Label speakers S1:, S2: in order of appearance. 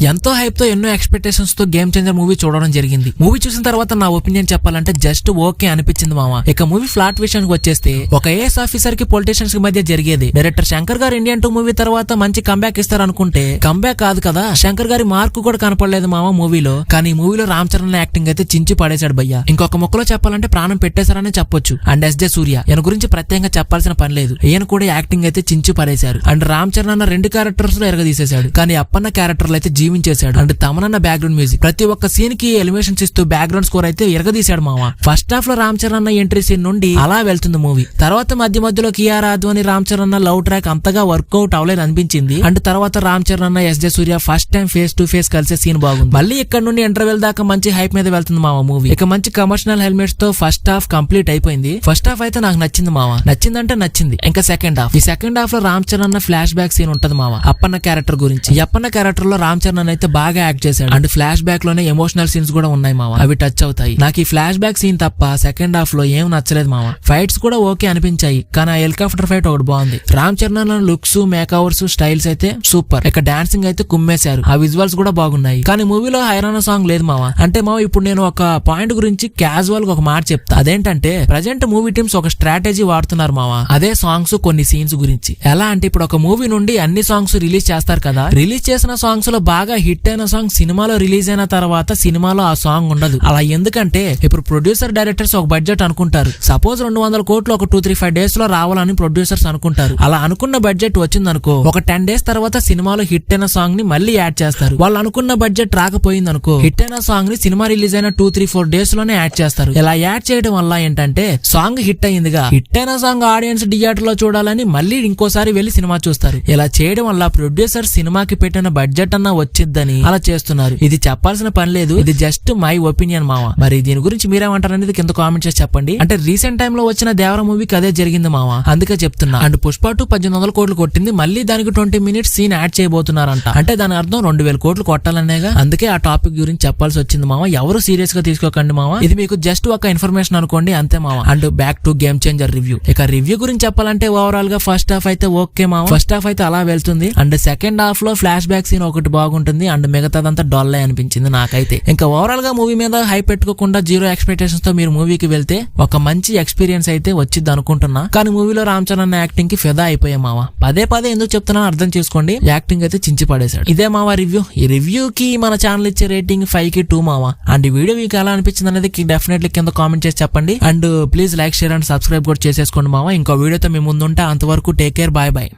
S1: ఎంతో హైప్ తో ఎన్నో ఎక్స్పెక్టేషన్స్ తో గేమ్ చేంజర్ మూవీ చూడడం జరిగింది. మూవీ చూసిన తర్వాత నా ఒపీనియన్ చెప్పాలంటే జస్ట్ ఓకే అనిపించింది మామ. ఇక మూవీ ఫ్లాట్ విషయానికి వచ్చేస్తే ఒక ఐఏఎస్ ఆఫీసర్ కి పొలిటీషియన్స్ కి మధ్య జరిగేది. డైరెక్టర్ శంకర్ గారు ఇండియన్ 2 మూవీ తర్వాత మంచి కంబ్యాక్ ఇస్తారు అనుకుంటే కంబ్యాక్ కాదు కదా, శంకర్ గారి మార్కు కూడా కనపడలేదు మామ మూవీలో. కానీ మూవీలో రామ్ చరణ్ యాక్టింగ్ అయితే చించి పడేశాడు భయ్య. ఇంకొక ముక్కలో చెప్పాలంటే ప్రాణం పెట్టేశారని చెప్పొచ్చు. అండ్ ఎస్జే సూర్య ఈయన గురించి ప్రత్యేకంగా చెప్పాల్సిన పని లేదు, ఈయన కూడా యాక్టింగ్ అయితే చించి పడేశారు. అండ్ రామ్ చరణ్ అన్న 2 క్యారెక్టర్స్ లో ఎరగదీసేశాడు, కానీ అప్పన్న క్యారెక్టర్ అయితే జీవించేశాడు. అండ్ తమనన్న బ్యాక్గ్రౌండ్ మ్యూజిక్ ప్రతి ఒక్క సీన్ కి ఎలివేషన్స్ ఇస్తూ బ్యాక్గ్రౌండ్ స్కోర్ అయితే ఎరగదీశాడు మామ. ఫస్ట్ హాఫ్ లో రామ్ చరణ్ అన్న ఎంట్రీ సీన్ నుండి అలా వెళ్తుంది మూవీ. తర్వాత మధ్యలో కియారా అద్వానీ రామ్ చరణ్ అన్న లవ్ ట్రాక్ అంతగా వర్కౌట్ అవలేదు అనిపించింది. అండ్ తర్వాత రామ్ చరణ్ అన్న SJ Surya first time face to face కలిసే సీన్ బాగుంది. మళ్ళీ ఇక్కడ నుండి ఇంటర్వెల్ దాకా మంచి హైప్ మీద వెళ్తుంది మామ మూవీ. ఇక మంచి కమర్షియల్ హెల్మెట్స్ తో ఫస్ట్ హాఫ్ కంప్లీట్ అయిపోయింది. ఫస్ట్ హాఫ్ అయితే నాకు నచ్చింది మామ, నచ్చిందంటే నచ్చింది. ఇంకా సెకండ్ హాఫ్, ఈ సెకండ్ హాఫ్ లో రామ్ చరణ్ అన్న ఫ్లాష్ బ్యాక్ సీన్ ఉంటది మామ అప్పన్న క్యారెక్టర్ గురించి. ఈ అప్పన్న క్యారెక్టర్ లో రామ్ చరణ్ అయితే బాగా యాక్ట్ చేశాడు. అండ్ ఫ్లాష్ బ్యాక్ లోనే ఎమోషనల్ సీన్స్ కూడా ఉన్నాయి మామ, అవి టచ్ అవుతాయి. నాకు ఈ ఫ్లాష్ బ్యాక్ సీన్ తప్ప సెకండ్ హాఫ్ లో ఏం నచ్చలేదు మామ. ఫైట్స్ కూడా ఓకే అనిపించాయి, కానీ ఆ హెలికాప్టర్ ఫైట్ ఒకటి బాగుంది. Ram Charan looks, makeovers, styles అయితే సూపర్. ఇక డాన్సింగ్ అయితే కుమ్మేశారు, ఆ విజువల్స్ కూడా బాగున్నాయి. కానీ మూవీలో హైరానా సాంగ్ లేదు మామ. అంటే మామ ఇప్పుడు నేను ఒక పాయింట్ గురించి క్యాజువల్ గా ఒక మాట చెప్తా. అదేంటంటే ప్రజెంట్ మూవీ టీమ్స్ ఒక స్ట్రాటజీ వాడుతున్నారు మామ, అదే సాంగ్స్ కొన్ని సీన్స్ గురించి. ఎలా అంటే ఇప్పుడు ఒక మూవీ నుండి అన్ని సాంగ్స్ రిలీజ్ చేస్తారు కదా, రిలీజ్ చేసిన సాంగ్స్ లో బాగా హిట్ అయిన సాంగ్ సినిమాలో రిలీజ్ అయిన తర్వాత సినిమాలో ఆ సాంగ్ ఉండదు. అలా ఎందుకంటే ఇప్పుడు ప్రొడ్యూసర్ డైరెక్టర్స్ ఒక బడ్జెట్ అనుకుంటారు. సపోజ్ 200 కోట్లు ఒక 2-3-5 డేస్ లో రావాలని ప్రొడ్యూసర్స్ అనుకుంటారు. అలా అనుకున్న బడ్జెట్ వచ్చిందనుకో, ఒక 10 డేస్ తర్వాత సినిమాలో హిట్ అయిన సాంగ్ ని మళ్ళీ యాడ్ చేస్తారు. వాళ్ళు అనుకున్న బడ్జెట్ రాకపోయింది అనుకో, హిట్ అయిన సాంగ్ ని సినిమా రిలీజ్ అయిన 2-3-4 డేస్ లోనే యాడ్ చేస్తారు. ఇలా యాడ్ చేయడం వల్ల ఏంటంటే సాంగ్ హిట్ అయిందిగా, హిట్ అయిన సాంగ్ ఆడియన్స్ థియేటర్ లో చూడాలని మళ్ళీ ఇంకోసారి వెళ్లి సినిమా చూస్తారు. ఇలా చేయడం వల్ల ప్రొడ్యూసర్ సినిమాకి పెట్టిన బడ్జెట్ అన్నా వచ్చిద్దని అలా చేస్తున్నారు. ఇది చెప్పాల్సిన పని లేదు, ఇది జస్ట్ మై ఒపీనియన్ మామ. మరి దీని గురించి మీరేమంటారు అనేది కింద కామెంట్ చేసి చెప్పండి. అంటే రీసెంట్ టైమ్ లో వచ్చిన దేవర మూవీకి అదే జరిగింది మామ, అందుకే చెప్తున్నా. అండ్ పుష్ప 2 1800 కోట్లు కొట్టింది, మళ్ళీ దానికి 20 మినిట్స్ సీన్ యాడ్ చేయబోతున్నారంట. అంటే దాని అర్థం 2000 కోట్లు కొట్టాలనేగా. అందుకే ఆ టాపిక్ గురించి చెప్పాల్సి వచ్చింది మామ. ఎవరు సీరియస్ గా తీసుకోకండి మామ, ఇది మీకు జస్ట్ ఒక ఇన్ఫర్మేషన్ అనుకోండి అంతే మామ. And back to game changer review. ఇక రివ్యూ గురించి చెప్పాలంటే ఓవరాల్ గా ఫస్ట్ హాఫ్ అయితే ఓకే మామ, ఫస్ట్ హాఫ్ అయితే అలా వెళ్తుంది. అండ్ సెకండ్ హాఫ్ లో ఫ్లాష్ బ్యాక్ సీన్ ఒకటి బాగుంటుంది. అండ్ మిగతాదంతా డల్ అనిపించింది నాకైతే. ఇంకా ఓవరాల్ గా మూవీ మీద హై పెట్టుకోకుండా జీరో ఎక్స్పెక్టేషన్స్ తో మీరు మూవీకి వెళ్తే ఒక మంచి ఎక్స్పీరియన్స్ అయితే వచ్చింది అనుకుంటున్నా. కానీ మూవీలో రామ్ చరణ్ యాక్టింగ్ కి ఫిదా అయిపోయా మావా. పదే ఎందుకు చెప్తున్నా అర్థం చేసుకోండి, యాక్టింగ్ అయితే చించి పడేశాడు. ఇదే మావా రివ్యూ. ఈ రివ్యూ కి మన ఛానల్ ఇచ్చే రేటింగ్ 5కి 2 మావా. అండ్ ఈ వీడియో మీకు ఎలా అనిపించింది అనేది డెఫినెట్లీ కింద కామెంట్ చేసి చెప్పండి. And please like, share and subscribe కూడా చేసేసుకోండి మావా. ఇంకో వీడియోతో మీ ముందుంటే అంతవరకు టేక్ కేర్, బాయ్ బాయ్.